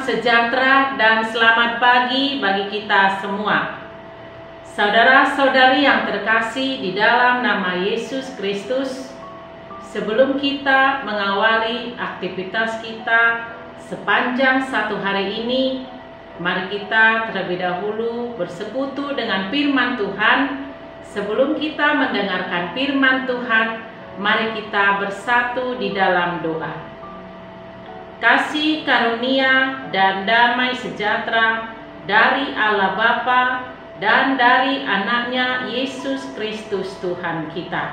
sejahtera dan selamat pagi bagi kita semua. Saudara-saudari yang terkasih di dalam nama Yesus Kristus, sebelum kita mengawali aktivitas kita sepanjang satu hari ini, mari kita terlebih dahulu bersekutu dengan firman Tuhan. Sebelum kita mendengarkan firman Tuhan, mari kita bersatu di dalam doa. Kasih karunia dan damai sejahtera dari Allah Bapa dan dari anaknya Yesus Kristus Tuhan kita.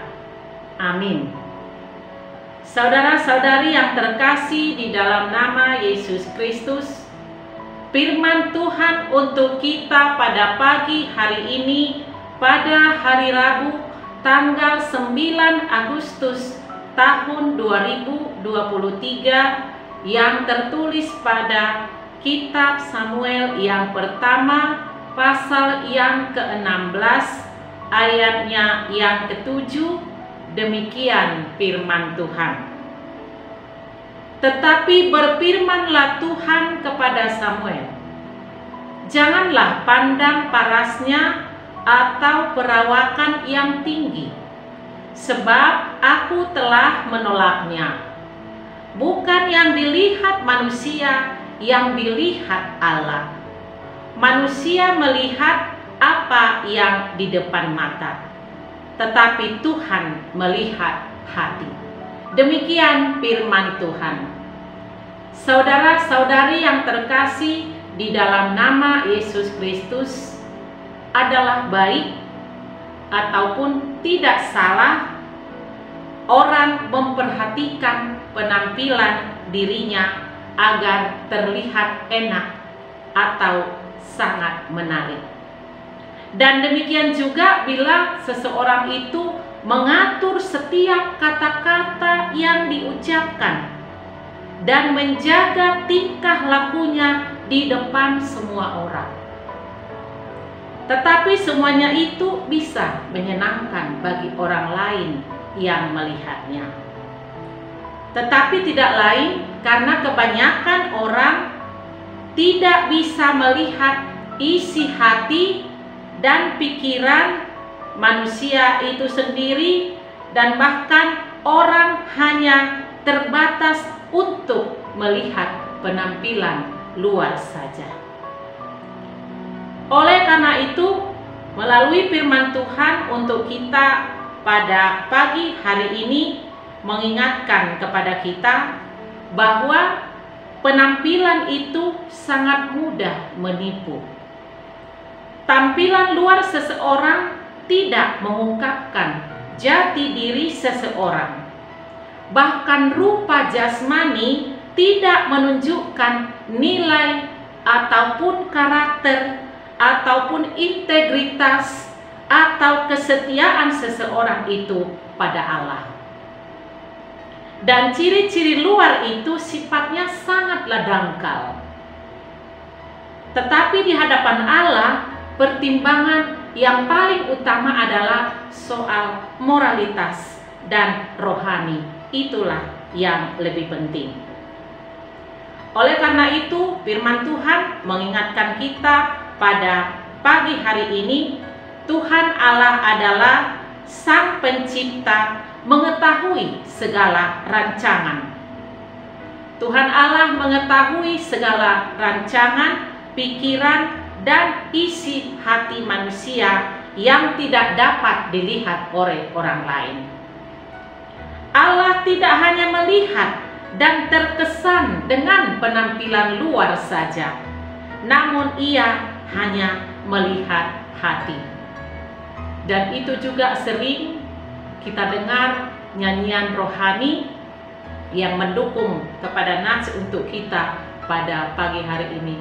Amin. Saudara-saudari yang terkasih di dalam nama Yesus Kristus, firman Tuhan untuk kita pada pagi hari ini, pada hari Rabu tanggal 9 Agustus tahun 2023, yang tertulis pada kitab Samuel yang pertama pasal yang ke-16 ayatnya yang ke-7. Demikian firman Tuhan. Tetapi berfirmanlah Tuhan kepada Samuel, janganlah pandang parasnya atau perawakan yang tinggi, sebab aku telah menolaknya. Bukan yang dilihat manusia, yang dilihat Allah. Manusia melihat apa yang di depan mata, tetapi Tuhan melihat hati. Demikian firman Tuhan. Saudara-saudari yang terkasih di dalam nama Yesus Kristus, adalah baik ataupun tidak salah orang memperhatikan penampilan dirinya agar terlihat enak atau sangat menarik. Dan demikian juga bila seseorang itu mengatur setiap kata-kata yang diucapkan dan menjaga tingkah lakunya di depan semua orang. Tetapi semuanya itu bisa menyenangkan bagi orang lain yang melihatnya. Tetapi tidak lain karena kebanyakan orang tidak bisa melihat isi hati dan pikiran manusia itu sendiri, dan bahkan orang hanya terbatas untuk melihat penampilan luar saja. Oleh karena itu, melalui firman Tuhan untuk kita pada pagi hari ini mengingatkan kepada kita bahwa penampilan itu sangat mudah menipu. Tampilan luar seseorang tidak mengungkapkan jati diri seseorang. Bahkan rupa jasmani tidak menunjukkan nilai ataupun karakter ataupun integritas atau kesetiaan seseorang itu pada Allah. Dan ciri-ciri luar itu sifatnya sangatlah dangkal. Tetapi di hadapan Allah, pertimbangan yang paling utama adalah soal moralitas dan rohani. Itulah yang lebih penting. Oleh karena itu, firman Tuhan mengingatkan kita pada pagi hari ini, Tuhan Allah adalah Sang Pencipta, mengetahui segala rancangan. Tuhan Allah mengetahui segala rancangan, pikiran, dan isi hati manusia yang tidak dapat dilihat oleh orang lain. Allah tidak hanya melihat dan terkesan dengan penampilan luar saja, namun Ia hanya melihat hati. Dan itu juga sering kita dengar nyanyian rohani yang mendukung kepada nats untuk kita pada pagi hari ini.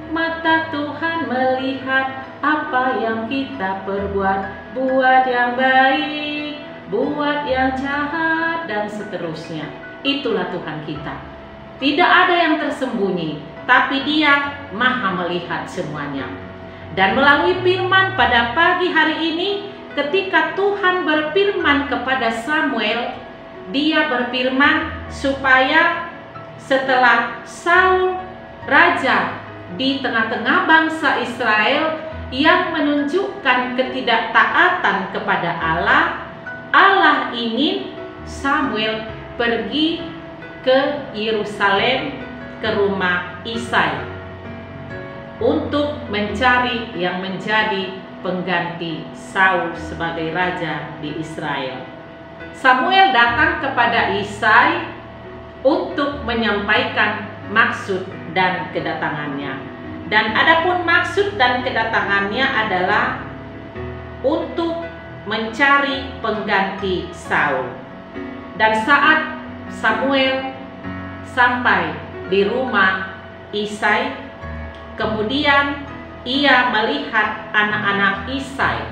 Mata Tuhan melihat apa yang kita perbuat, buat yang baik, buat yang jahat, dan seterusnya. Itulah Tuhan kita. Tidak ada yang tersembunyi, tapi Dia Maha melihat semuanya. Dan melalui firman pada pagi hari ini, ketika Tuhan berfirman kepada Samuel, Dia berfirman supaya setelah Saul raja di tengah-tengah bangsa Israel yang menunjukkan ketidaktaatan kepada Allah. Allah ingin Samuel pergi ke Yerusalem, ke rumah Isai, untuk mencari yang menjadi pengganti Saul sebagai raja di Israel. Samuel datang kepada Isai untuk menyampaikan maksud dan kedatangannya. Dan adapun maksud dan kedatangannya adalah untuk mencari pengganti Saul. Dan saat Samuel sampai di rumah Isai, kemudian ia melihat anak-anak Isai.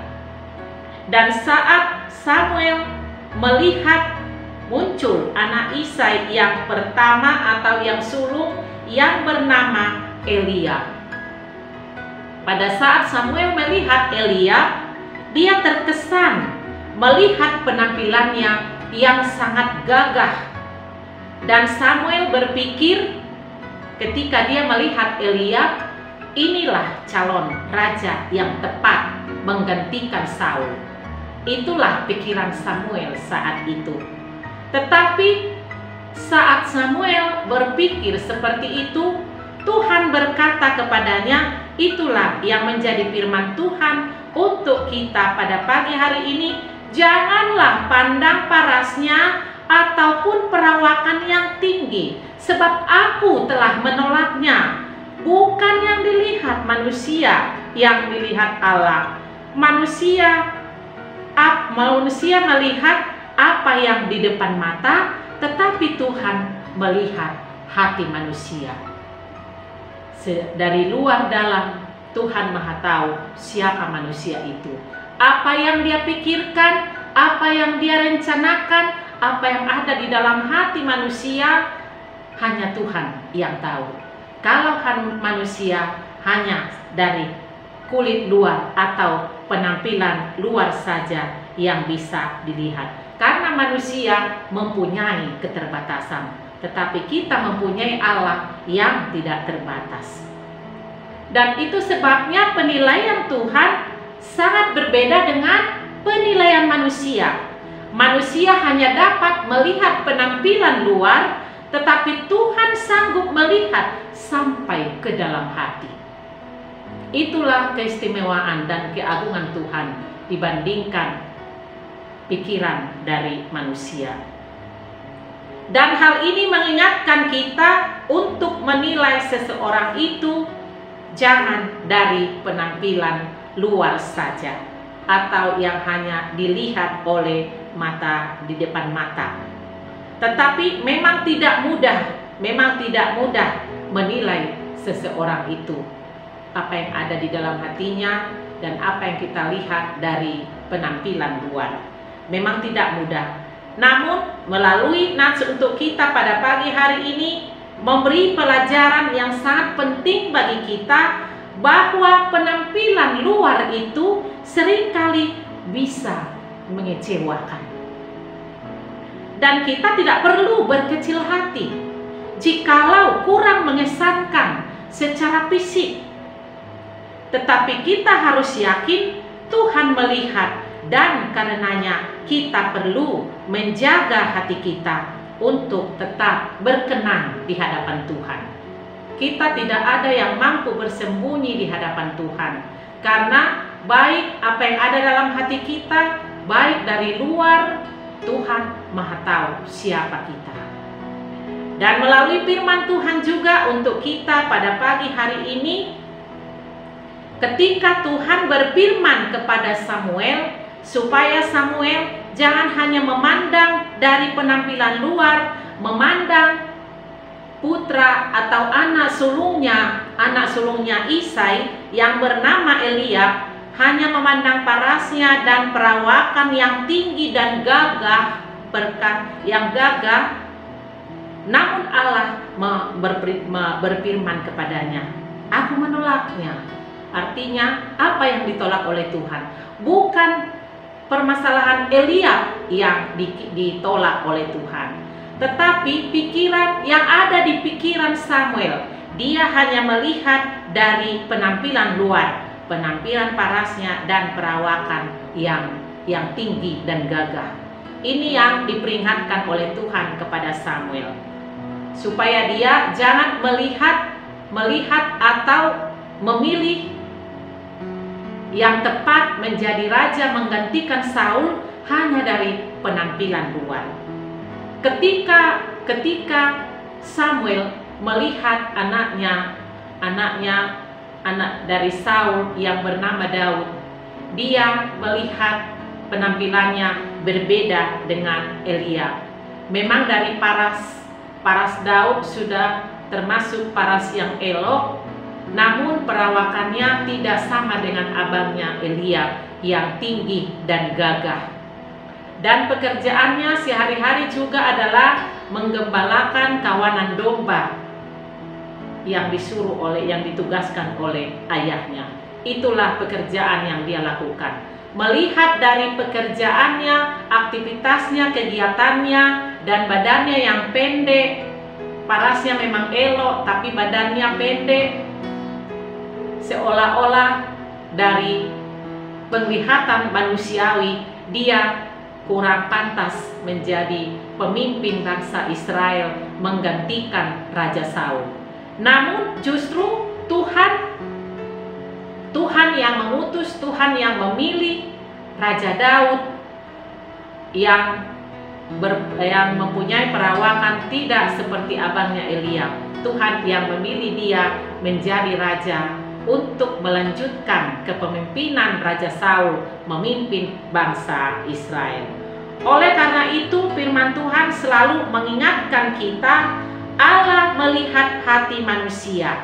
Dan saat Samuel melihat muncul anak Isai yang pertama atau yang sulung yang bernama Eliab. Pada saat Samuel melihat Eliab, dia terkesan melihat penampilannya yang sangat gagah. Dan Samuel berpikir ketika dia melihat Eliab, inilah calon raja yang tepat menggantikan Saul. Itulah pikiran Samuel saat itu. Tetapi saat Samuel berpikir seperti itu, Tuhan berkata kepadanya, itulah yang menjadi firman Tuhan untuk kita pada pagi hari ini. Janganlah pandang parasnya ataupun perawakan yang tinggi, sebab aku telah menolaknya. Bukan yang dilihat manusia, yang dilihat Allah. Manusia melihat apa yang di depan mata, tetapi Tuhan melihat hati manusia. Dari luar dalam, Tuhan Maha tahu siapa manusia itu. Apa yang dia pikirkan, apa yang dia rencanakan, apa yang ada di dalam hati manusia, hanya Tuhan yang tahu. Kalau manusia hanya dari kulit luar atau penampilan luar saja yang bisa dilihat. Karena manusia mempunyai keterbatasan, tetapi kita mempunyai Allah yang tidak terbatas. Dan itu sebabnya penilaian Tuhan sangat berbeda dengan penilaian manusia. Manusia hanya dapat melihat penampilan luar, tetapi Tuhan sanggup melihat sampai ke dalam hati. Itulah keistimewaan dan keagungan Tuhan dibandingkan pikiran dari manusia. Dan hal ini mengingatkan kita untuk menilai seseorang itu jangan dari penampilan luar saja, atau yang hanya dilihat oleh mata di depan mata. Tetapi memang tidak mudah menilai seseorang itu, apa yang ada di dalam hatinya dan apa yang kita lihat dari penampilan luar. Memang tidak mudah. Namun melalui nats untuk kita pada pagi hari ini memberi pelajaran yang sangat penting bagi kita, bahwa penampilan luar itu seringkali bisa mengecewakan. Dan kita tidak perlu berkecil hati jikalau kurang mengesankan secara fisik. Tetapi kita harus yakin Tuhan melihat, dan karenanya kita perlu menjaga hati kita untuk tetap berkenan di hadapan Tuhan. Kita tidak ada yang mampu bersembunyi di hadapan Tuhan, karena baik apa yang ada dalam hati kita, baik dari luar, Tuhan Maha tahu siapa kita. Dan melalui firman Tuhan juga untuk kita pada pagi hari ini, ketika Tuhan berfirman kepada Samuel, supaya Samuel jangan hanya memandang dari penampilan luar, memandang putra atau anak sulungnya Isai yang bernama Eliab, hanya memandang parasnya dan perawakan yang tinggi dan gagah, namun Allah berfirman kepadanya, aku menolaknya. Artinya apa yang ditolak oleh Tuhan? Bukan permasalahan Eliab yang ditolak oleh Tuhan, tetapi pikiran yang ada di pikiran Samuel Dia hanya melihat dari penampilan luar, penampilan parasnya dan perawakan yang tinggi dan gagah. Ini yang diperingatkan oleh Tuhan kepada Samuel, supaya dia jangan melihat atau memilih yang tepat menjadi raja menggantikan Saul hanya dari penampilan luar. Ketika Samuel melihat anak dari Saul yang bernama Daud, dia melihat penampilannya berbeda dengan Eliab. Memang dari paras Daud sudah termasuk paras yang elok, namun perawakannya tidak sama dengan abangnya Eliab yang tinggi dan gagah. Dan pekerjaannya sehari-hari juga adalah menggembalakan kawanan domba yang ditugaskan oleh ayahnya. Itulah pekerjaan yang dia lakukan. Melihat dari pekerjaannya, aktivitasnya, kegiatannya, dan badannya yang pendek, parasnya memang elok tapi badannya pendek, seolah-olah dari penglihatan manusiawi dia kurang pantas menjadi pemimpin bangsa Israel menggantikan Raja Saul. Namun justru Tuhan yang mengutus, Tuhan yang memilih Raja Daud yang mempunyai perawakan tidak seperti abangnya Eliab. Tuhan yang memilih dia menjadi raja untuk melanjutkan kepemimpinan Raja Saul memimpin bangsa Israel. Oleh karena itu firman Tuhan selalu mengingatkan kita, Allah melihat hati manusia.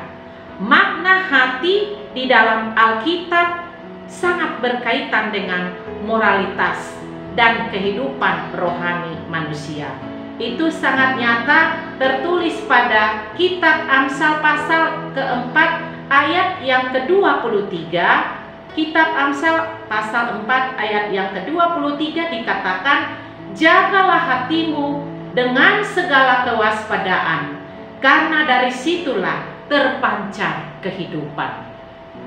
Makna hati di dalam Alkitab sangat berkaitan dengan moralitas dan kehidupan rohani manusia. Itu sangat nyata tertulis pada kitab Amsal pasal keempat ayat yang ke-23. Kitab Amsal pasal 4 ayat yang ke-23 dikatakan, jagalah hatimu dengan segala kewaspadaan, karena dari situlah terpancar kehidupan.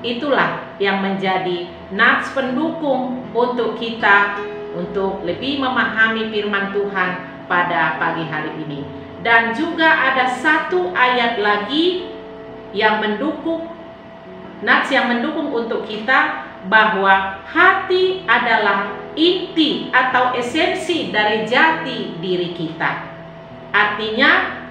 Itulah yang menjadi nats pendukung untuk kita untuk lebih memahami firman Tuhan pada pagi hari ini. Dan juga ada satu ayat lagi yang mendukung, nats yang mendukung untuk kita bahwa hati adalah inti atau esensi dari jati diri kita. Artinya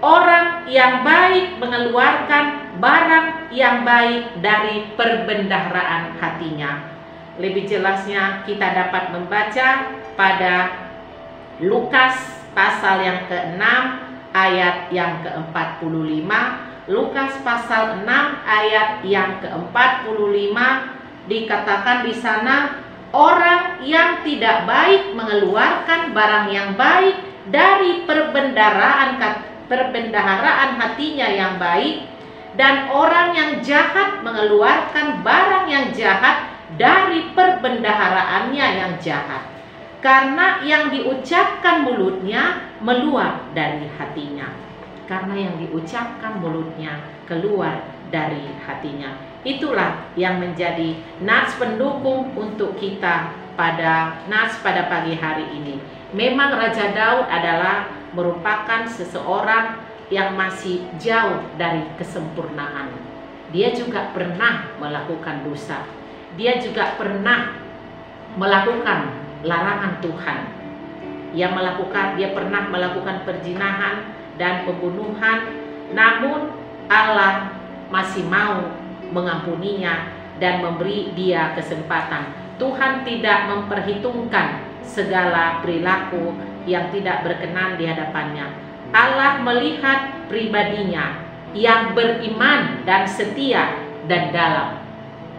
orang yang baik mengeluarkan barang yang baik dari perbendaharaan hatinya. Lebih jelasnya kita dapat membaca pada Lukas pasal yang ke-6 ayat yang ke-45. Lukas pasal 6 ayat yang ke-45 dikatakan di sana, orang yang tidak baik mengeluarkan barang yang baik dari perbendaharaan hatinya yang baik, dan orang yang jahat mengeluarkan barang yang jahat dari perbendaharaannya yang jahat. Karena yang diucapkan mulutnya meluap dari hatinya. Karena yang diucapkan mulutnya keluar dari hatinya. Itulah yang menjadi nats pendukung untuk kita pada pagi hari ini. Memang Raja Daud adalah merupakan seseorang yang masih jauh dari kesempurnaan. Dia juga pernah melakukan dosa. Dia juga pernah melakukan larangan Tuhan. Dia pernah melakukan perzinahan dan pembunuhan, namun Allah masih mau mengampuninya dan memberi dia kesempatan. Tuhan tidak memperhitungkan segala perilaku yang tidak berkenan di hadapannya. Allah melihat pribadinya yang beriman dan setia dan dalam.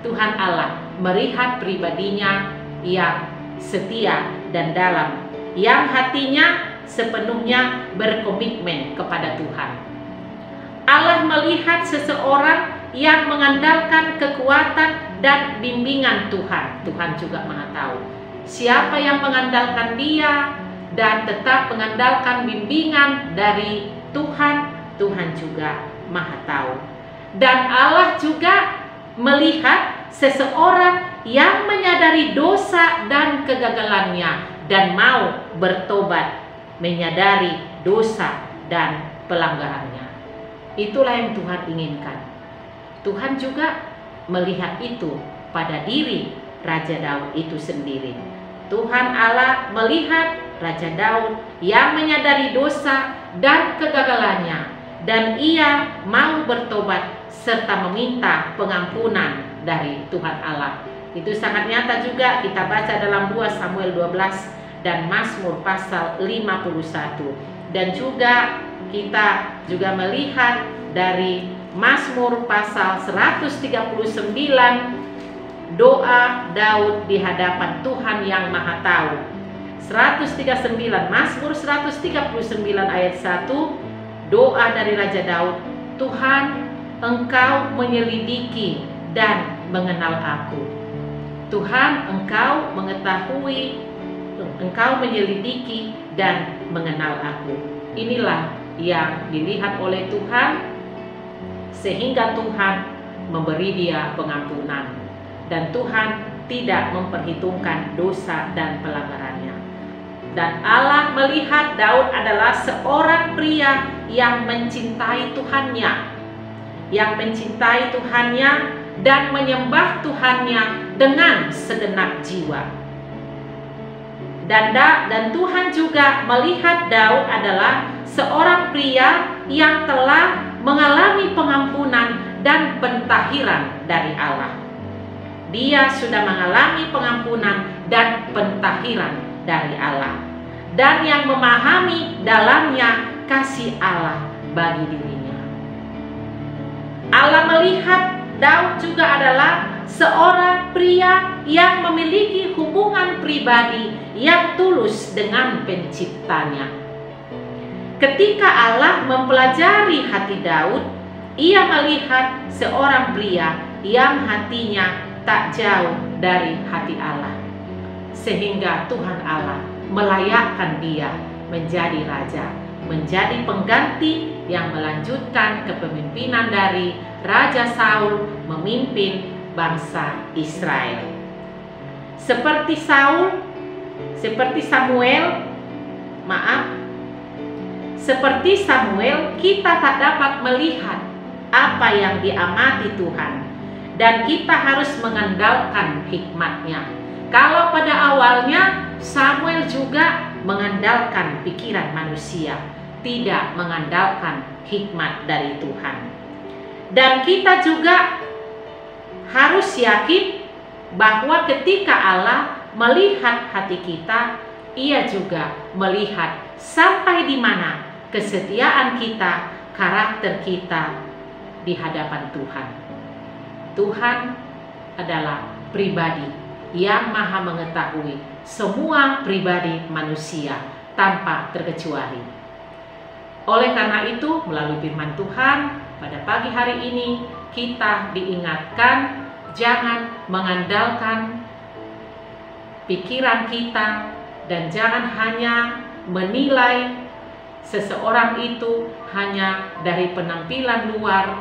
Tuhan Allah melihat pribadinya yang setia dan dalam, yang hatinya sepenuhnya berkomitmen kepada Tuhan. Allah melihat seseorang yang mengandalkan kekuatan dan bimbingan Tuhan. Tuhan juga Maha tahu siapa yang mengandalkan dia dan tetap mengandalkan bimbingan dari Tuhan, Tuhan juga Maha tahu. Dan Allah juga melihat seseorang yang menyadari dosa dan kegagalannya dan mau bertobat, menyadari dosa dan pelanggarannya. Itulah yang Tuhan inginkan. Tuhan juga melihat itu pada diri Raja Daud itu sendiri. Tuhan Allah melihat Raja Daud yang menyadari dosa dan kegagalannya, dan ia mau bertobat serta meminta pengampunan dari Tuhan Allah. Itu sangat nyata juga kita baca dalam 2 Samuel 12 dan Mazmur pasal 51. Dan juga kita juga melihat dari Mazmur pasal 139, doa Daud di hadapan Tuhan yang Maha tahu. 139, Mazmur 139 ayat 1, doa dari Raja Daud. Tuhan, Engkau menyelidiki dan mengenal aku. Tuhan, Engkau mengetahui, Engkau menyelidiki dan mengenal aku. Inilah yang dilihat oleh Tuhan, sehingga Tuhan memberi dia pengampunan. Dan Tuhan tidak memperhitungkan dosa dan pelanggarannya. Dan Allah melihat Daud adalah seorang pria yang mencintai Tuhannya, yang mencintai Tuhannya dan menyembah Tuhannya dengan segenap jiwa. Dan Tuhan juga melihat Daud adalah seorang pria yang telah mengalami pengampunan dan pentahiran dari Allah. Dia sudah mengalami pengampunan dan pentahiran dari Allah, dan yang memahami dalamnya kasih Allah bagi dirinya. Allah melihat Daud juga adalah seorang pria yang memiliki hubungan pribadi yang tulus dengan penciptanya. Ketika Allah mempelajari hati Daud, ia melihat seorang pria yang hatinya tak jauh dari hati Allah, sehingga Tuhan Allah melayakkan dia menjadi raja, menjadi pengganti yang melanjutkan kepemimpinan dari Raja Saul memimpin bangsa Israel. Seperti Samuel, kita tak dapat melihat apa yang diamati Tuhan, dan kita harus mengandalkan hikmat-Nya. Kalau pada awalnya Samuel juga mengandalkan pikiran manusia, tidak mengandalkan hikmat dari Tuhan. Dan kita juga harus yakin bahwa ketika Allah melihat hati kita, Ia juga melihat sampai di mana kesetiaan kita, karakter kita di hadapan Tuhan. Tuhan adalah pribadi yang maha mengetahui semua pribadi manusia tanpa terkecuali. Oleh karena itu, melalui firman Tuhan pada pagi hari ini kita diingatkan jangan mengandalkan pikiran kita dan jangan hanya menilai seseorang itu hanya dari penampilan luar,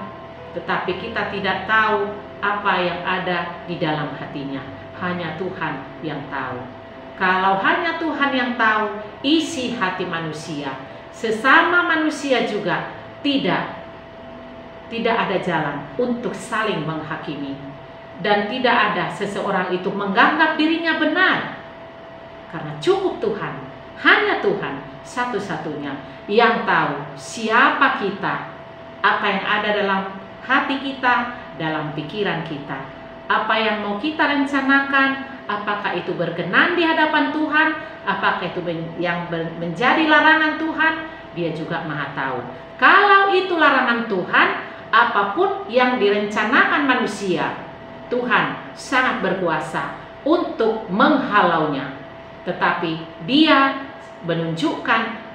tetapi kita tidak tahu apa yang ada di dalam hatinya. Hanya Tuhan yang tahu. Kalau hanya Tuhan yang tahu isi hati manusia, sesama manusia juga tidak ada jalan untuk saling menghakimi, dan tidak ada seseorang itu menganggap dirinya benar, karena cukup Tuhan. Hanya Tuhan satu-satunya yang tahu siapa kita, apa yang ada dalam hati kita, dalam pikiran kita, apa yang mau kita rencanakan, apakah itu berkenan di hadapan Tuhan, apakah itu yang menjadi larangan Tuhan. Dia juga maha tahu. Kalau itu larangan Tuhan, apapun yang direncanakan manusia, Tuhan sangat berkuasa untuk menghalaunya. Tetapi Dia menunjukkan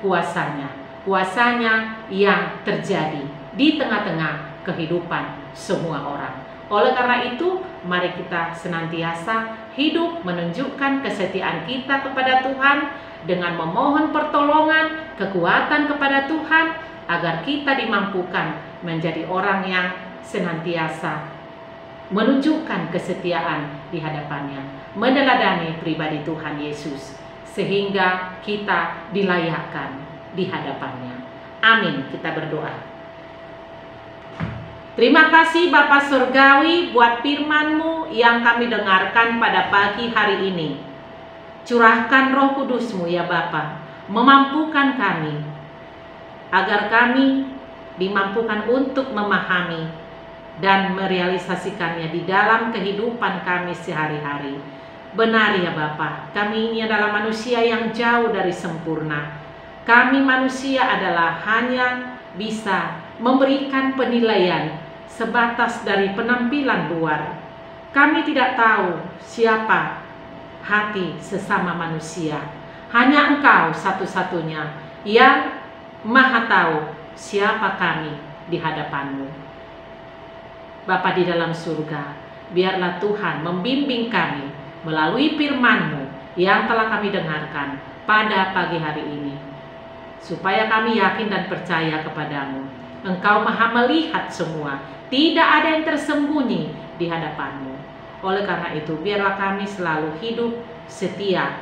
kuasanya yang terjadi di tengah-tengah kehidupan semua orang. Oleh karena itu, mari kita senantiasa hidup menunjukkan kesetiaan kita kepada Tuhan dengan memohon pertolongan, kekuatan kepada Tuhan, agar kita dimampukan menjadi orang yang senantiasa menunjukkan kesetiaan di hadapannya, meneladani pribadi Tuhan Yesus, sehingga kita dilayakkan di hadapannya. Amin. Kita berdoa. Terima kasih Bapa Surgawi buat firman-Mu yang kami dengarkan pada pagi hari ini. Curahkan Roh Kudus-Mu ya Bapa, memampukan kami, agar kami dimampukan untuk memahami dan merealisasikannya di dalam kehidupan kami sehari-hari. Benar ya Bapa, kami ini adalah manusia yang jauh dari sempurna. Kami manusia adalah hanya bisa memberikan penilaian sebatas dari penampilan luar. Kami tidak tahu siapa hati sesama manusia. Hanya Engkau satu-satunya yang Maha tahu siapa kami di hadapan-Mu. Bapa di dalam surga, biarlah Tuhan membimbing kami melalui firman-Mu yang telah kami dengarkan pada pagi hari ini, supaya kami yakin dan percaya kepadamu. Engkau Maha melihat semua, tidak ada yang tersembunyi di hadapan-Mu. Oleh karena itu, biarlah kami selalu hidup setia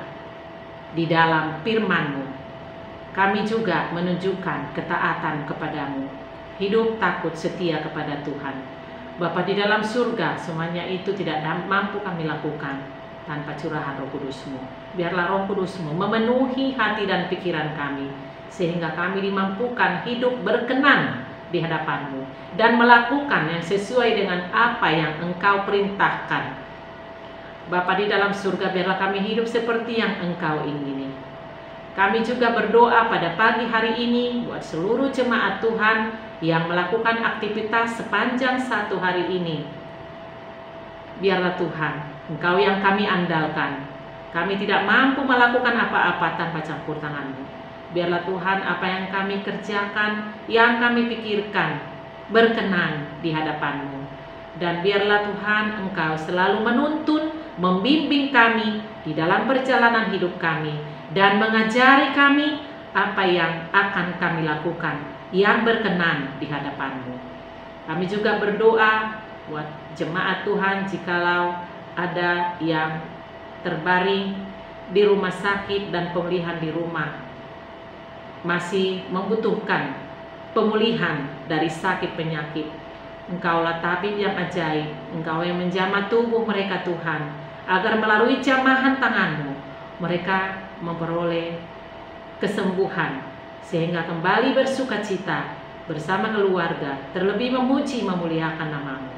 di dalam firman-Mu. Kami juga menunjukkan ketaatan kepadamu, hidup takut setia kepada Tuhan. Bapa di dalam surga, semuanya itu tidak mampu kami lakukan tanpa curahan Roh Kudus-Mu. Biarlah Roh Kudus-Mu memenuhi hati dan pikiran kami, sehingga kami dimampukan hidup berkenan di hadapan-Mu dan melakukan yang sesuai dengan apa yang Engkau perintahkan. Bapa di dalam surga, biarlah kami hidup seperti yang Engkau ingini. Kami juga berdoa pada pagi hari ini buat seluruh jemaat Tuhan yang melakukan aktivitas sepanjang satu hari ini. Biarlah Tuhan, Engkau yang kami andalkan. Kami tidak mampu melakukan apa-apa tanpa campur tangan-Mu. Biarlah Tuhan, apa yang kami kerjakan, yang kami pikirkan, berkenan di hadapan-Mu. Dan biarlah Tuhan, Engkau selalu menuntun, membimbing kami di dalam perjalanan hidup kami, dan mengajari kami apa yang akan kami lakukan yang berkenan di hadapan-Mu. Kami juga berdoa buat jemaat Tuhan, jikalau ada yang terbaring di rumah sakit dan pemulihan di rumah, masih membutuhkan pemulihan dari sakit penyakit. Engkaulah tabib yang ajaib, Engkau yang menjamah tubuh mereka Tuhan, agar melalui jamahan tangan-Mu mereka memperoleh kesembuhan, sehingga kembali bersukacita bersama keluarga, terlebih memuji memuliakan nama-Mu.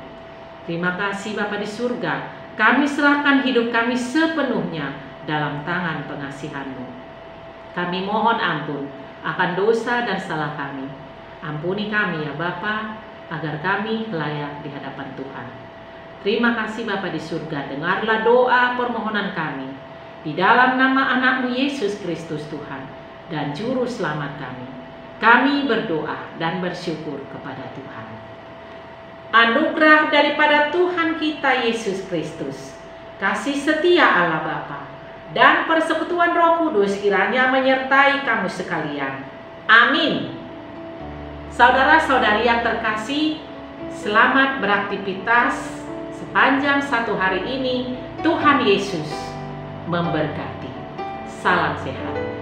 Terima kasih Bapa di surga, kami serahkan hidup kami sepenuhnya dalam tangan pengasihan-Mu. Kami mohon ampun akan dosa dan salah kami. Ampuni kami ya Bapa, agar kami layak di hadapan Tuhan. Terima kasih Bapa di surga, dengarlah doa permohonan kami di dalam nama anak-Mu Yesus Kristus Tuhan dan Juru Selamat kami. Kami berdoa dan bersyukur kepada Tuhan. Anugerah daripada Tuhan kita Yesus Kristus, kasih setia Allah Bapa, dan persekutuan Roh Kudus kiranya menyertai kamu sekalian. Amin. Saudara-saudari yang terkasih, selamat beraktivitas sepanjang satu hari ini. Tuhan Yesus memberkati. Salam sehat.